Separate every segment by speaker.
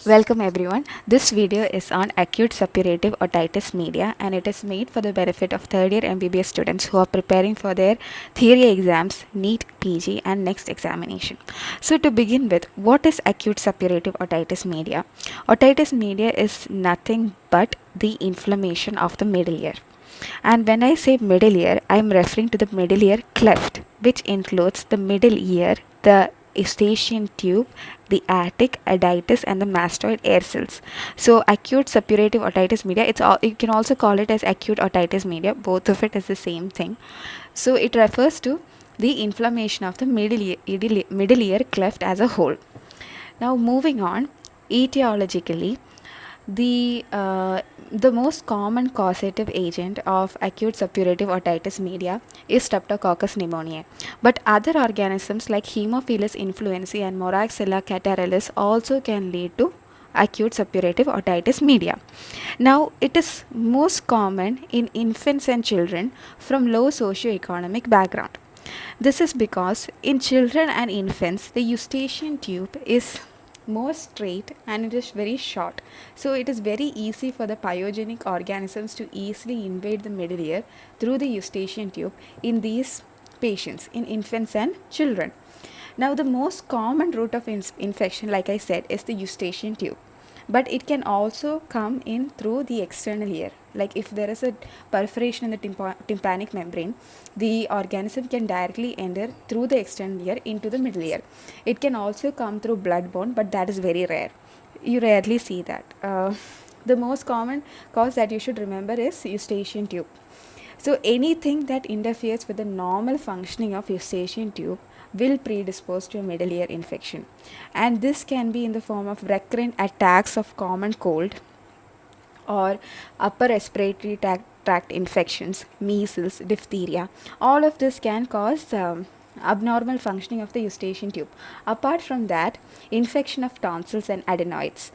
Speaker 1: Welcome everyone. This video is on acute suppurative otitis media and it is made for the benefit of third year MBBS students who are preparing for their theory exams, NEET, PG and next examination. So to begin with, what is acute suppurative otitis media? Otitis media is nothing but the inflammation of the middle ear. And when I say middle ear, I am referring to the middle ear cleft, which includes the middle ear, the eustachian tube, the aortic, aditis, and the mastoid air cells. So, acute suppurative otitis media. You can also call it as acute otitis media. Both of it is the same thing. So, it refers to the inflammation of the middle ear cleft as a whole. Now, moving on, etiologically, the most common causative agent of acute suppurative otitis media is Streptococcus pneumoniae, but other organisms like Haemophilus influenzae and Moraxella catarrhalis also can lead to acute suppurative otitis media. Now, it is most common in infants and children from low socioeconomic background. This is because in children and infants, the eustachian tube is more straight and it is very short. So it is very easy for the pyogenic organisms to easily invade the middle ear through the eustachian tube in these patients, in infants and children. Now the most common route of infection, like I said, is the eustachian tube, but it can also come in through the external ear. Like if there is a perforation in the tympanic membrane, the organism can directly enter through the external ear into the middle ear. It can also come through bloodborne, but that is very rare. You rarely see that. The most common cause that you should remember is eustachian tube. So anything that interferes with the normal functioning of eustachian tube will predispose to a middle ear infection, and this can be in the form of recurrent attacks of common cold or upper respiratory tract infections, measles, diphtheria. All of this can cause abnormal functioning of the eustachian tube. Apart from that, infection of tonsils and adenoids,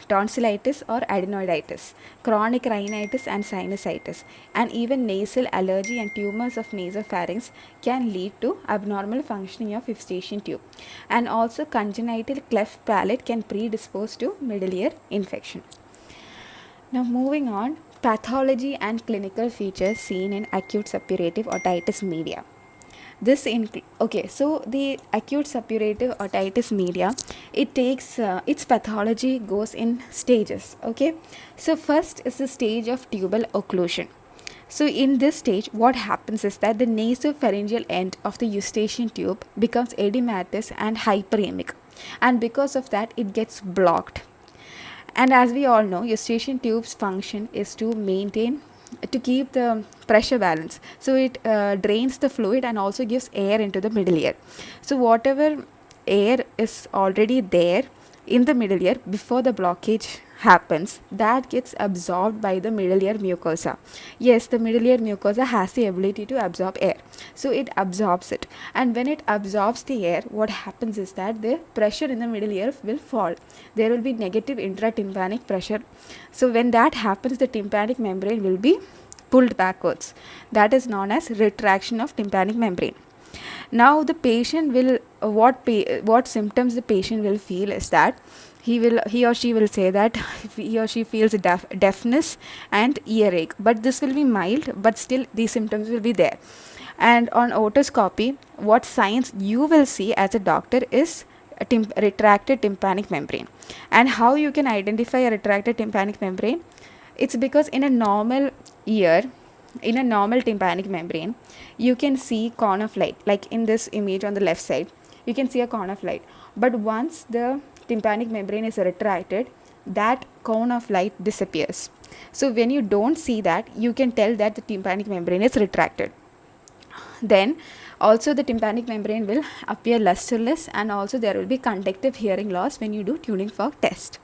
Speaker 1: tonsillitis or adenoiditis, chronic rhinitis and sinusitis, and even nasal allergy and tumors of nasopharynx can lead to abnormal functioning of eustachian tube. And also congenital cleft palate can predispose to middle ear infection. Now moving on, pathology and clinical features seen in acute suppurative otitis media. So the acute suppurative otitis media, it takes its pathology goes in stages. Okay, so first is the stage of tubal occlusion. So in this stage, what happens is that the nasopharyngeal end of the eustachian tube becomes edematous and hyperemic, and because of that it gets blocked. And as we all know, eustachian tube's function is to keep the pressure balance. So it drains the fluid and also gives air into the middle ear. So whatever air is already there in the middle ear before the blockage happens, that gets absorbed by the middle ear mucosa. Yes, the middle ear mucosa has the ability to absorb air, so it absorbs it, and when it absorbs the air, what happens is that the pressure in the middle ear will fall. There will be negative intratympanic pressure. So when that happens, the tympanic membrane will be pulled backwards. That is known as retraction of tympanic membrane. Now the patient will what symptoms the patient will feel is that he or she will say that he or she feels deafness and earache, but this will be mild, but still these symptoms will be there. And on otoscopy, what signs you will see as a doctor is a retracted tympanic membrane. And how you can identify a retracted tympanic membrane? It's because in a normal ear, in a normal tympanic membrane, you can see cone of light. Like in this image on the left side, you can see a cone of light, but once the tympanic membrane is retracted, that cone of light disappears. So when you don't see that, you can tell that the tympanic membrane is retracted. Then also the tympanic membrane will appear lusterless, and also there will be conductive hearing loss when you do tuning fork test.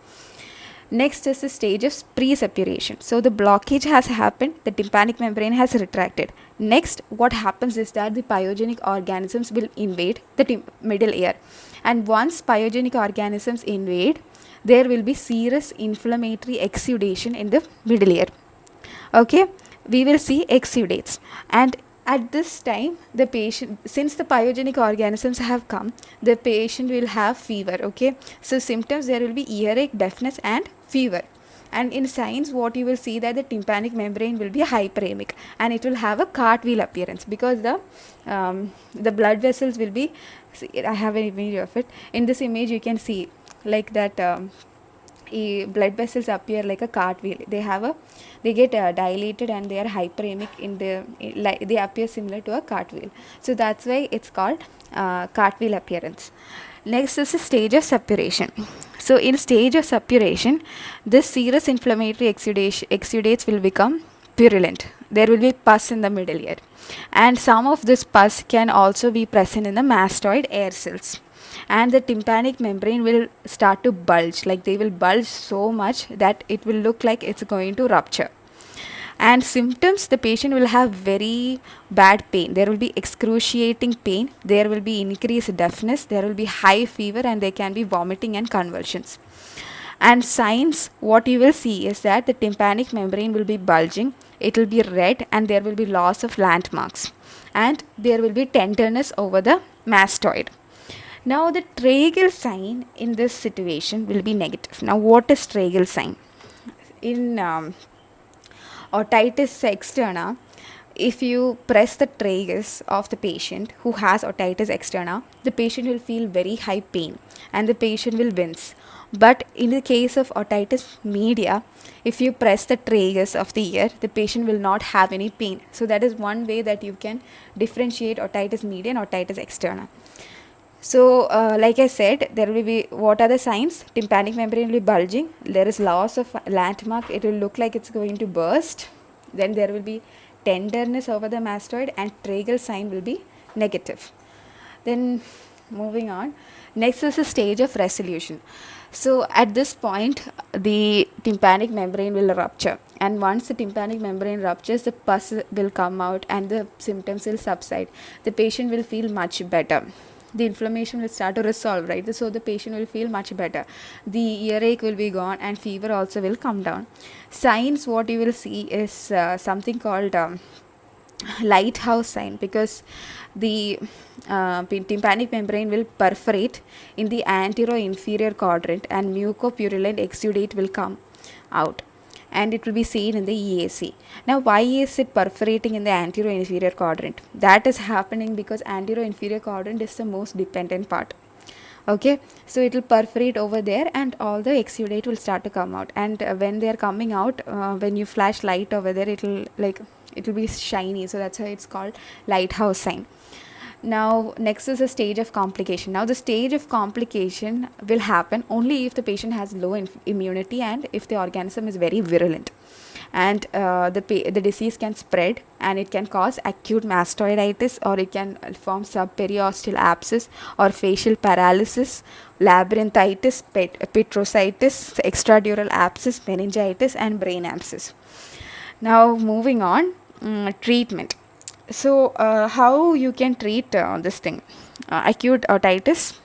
Speaker 1: Next is the stage of pre-suppuration. So the blockage has happened, the tympanic membrane has retracted. Next, what happens is that the pyogenic organisms will invade the middle ear. And once pyogenic organisms invade, there will be serous inflammatory exudation in the middle ear. Okay, we will see exudates. And At this time, the patient, since the pyogenic organisms have come, the patient will have fever. Okay, so symptoms, there will be earache, deafness and fever. And in signs, what you will see that the tympanic membrane will be hyperemic and it will have a cartwheel appearance, because the blood vessels will be, see, I have an image of it. In this image you can see like that, blood vessels appear like a cartwheel. They get dilated and they are hyperemic in the, like they appear similar to a cartwheel. So that's why it's called cartwheel appearance. Next is the stage of suppuration. So in stage of suppuration, this serous inflammatory exudates will become purulent. There will be pus in the middle ear, and some of this pus can also be present in the mastoid air cells, and the tympanic membrane will start to bulge, like they will bulge so much that it will look like it's going to rupture. And symptoms, the patient will have very bad pain, there will be excruciating pain, there will be increased deafness, there will be high fever, and there can be vomiting and convulsions. And signs, what you will see is that the tympanic membrane will be bulging, it will be red, and there will be loss of landmarks, and there will be tenderness over the mastoid. Now the tragal sign in this situation will be negative. Now what is tragal sign? In otitis externa, if you press the tragus of the patient who has otitis externa, the patient will feel very high pain and the patient will wince. But in the case of otitis media, if you press the tragus of the ear, the patient will not have any pain. So that is one way that you can differentiate otitis media and otitis externa. So like I said, there will be, what are the signs? Tympanic membrane will be bulging, there is loss of landmark, it will look like it's going to burst, then there will be tenderness over the mastoid, and tragal sign will be negative. Then moving on, next is the stage of resolution. So at this point, the tympanic membrane will rupture, and once the tympanic membrane ruptures, the pus will come out and the symptoms will subside. The patient will feel much better, the inflammation will start to resolve, right? So the patient will feel much better, the earache will be gone, and fever also will come down. Signs, what you will see is something called lighthouse sign, because the tympanic membrane will perforate in the anterior-inferior quadrant and mucopurulent exudate will come out, and it will be seen in the EAC. Now why is it perforating in the anterior inferior quadrant? That is happening because anterior inferior quadrant is the most dependent part. Okay, so it will perforate over there and all the exudate will start to come out, and when they are coming out, when you flash light over there, it will be shiny, so that's why it's called lighthouse sign. Now next is the stage of complication. Now the stage of complication will happen only if the patient has low immunity and if the organism is very virulent, and the disease can spread and it can cause acute mastoiditis, or it can form subperiosteal abscess or facial paralysis, labyrinthitis, petrositis, extradural abscess, meningitis and brain abscess. Now moving on, treatment. So how you can treat this thing, acute otitis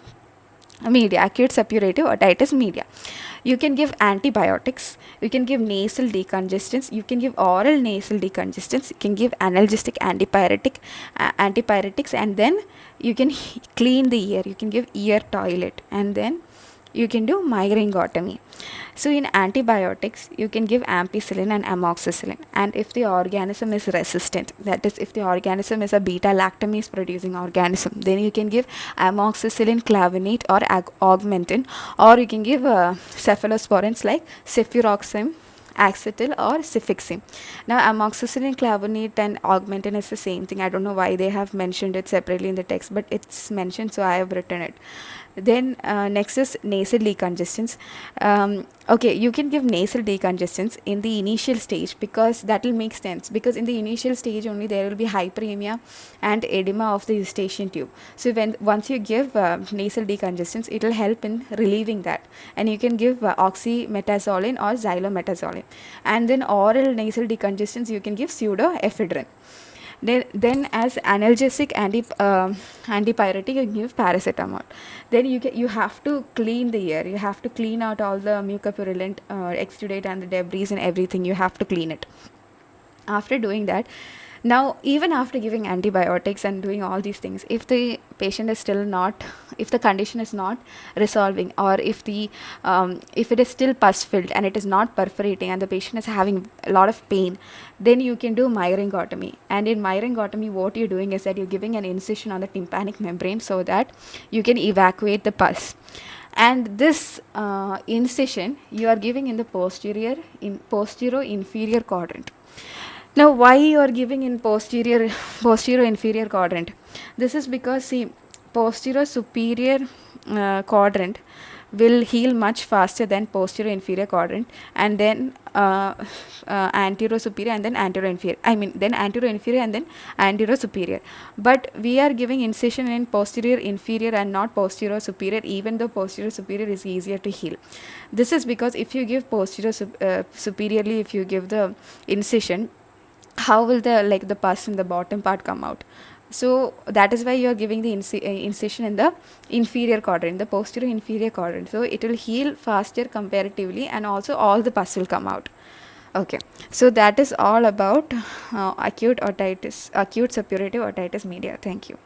Speaker 1: media, acute suppurative otitis media? You can give antibiotics, you can give nasal decongestants, you can give oral nasal decongestants, you can give analgesic antipyretics, and then you can clean the ear, you can give ear toilet, and then you can do migrainotomy. So in antibiotics, you can give ampicillin and amoxicillin, and if the organism is resistant, that is if the organism is a beta lactamase producing organism, then you can give amoxicillin clavinate or augmentin, or you can give cephalosporins like cefuroxime, Axetil or Cefixime. Now amoxicillin clavinate and augmentin is the same thing. I don't know why they have mentioned it separately in the text, but it's mentioned, so I have written it. Then next is nasal decongestants. Okay, you can give nasal decongestants in the initial stage, because that will make sense, because in the initial stage only there will be hyperemia and edema of the eustachian tube. So once you give nasal decongestants, it will help in relieving that, and you can give oxymetazoline or xylometazoline. And then oral nasal decongestants, you can give pseudoephedrine. Then as analgesic antipyretic, you give paracetamol. Then you have to clean the ear, you have to clean out all the mucopurulent exudate and the debris and everything, you have to clean it. After doing that, Now, even after giving antibiotics and doing all these things, if the patient is still not, if the condition is not resolving, or if it is still pus filled and it is not perforating and the patient is having a lot of pain, then you can do myringotomy. And in myringotomy, what you're doing is that you're giving an incision on the tympanic membrane so that you can evacuate the pus. And this incision you are giving in the posterior inferior quadrant. Now, why you are giving in posterior inferior quadrant? This is because, see, posterior superior quadrant will heal much faster than posterior inferior quadrant, and then anterior superior, and then anterior inferior. I mean, then anterior inferior and then anterior superior. But we are giving incision in posterior inferior and not posterior superior, even though posterior superior is easier to heal. This is because if you give posterior superiorly, if you give the incision, how will the pus in the bottom part come out? So that is why you are giving the incision in the inferior quadrant, the posterior inferior quadrant. So it will heal faster comparatively, and also all the pus will come out. Okay, so that is all about acute suppurative otitis media. Thank you.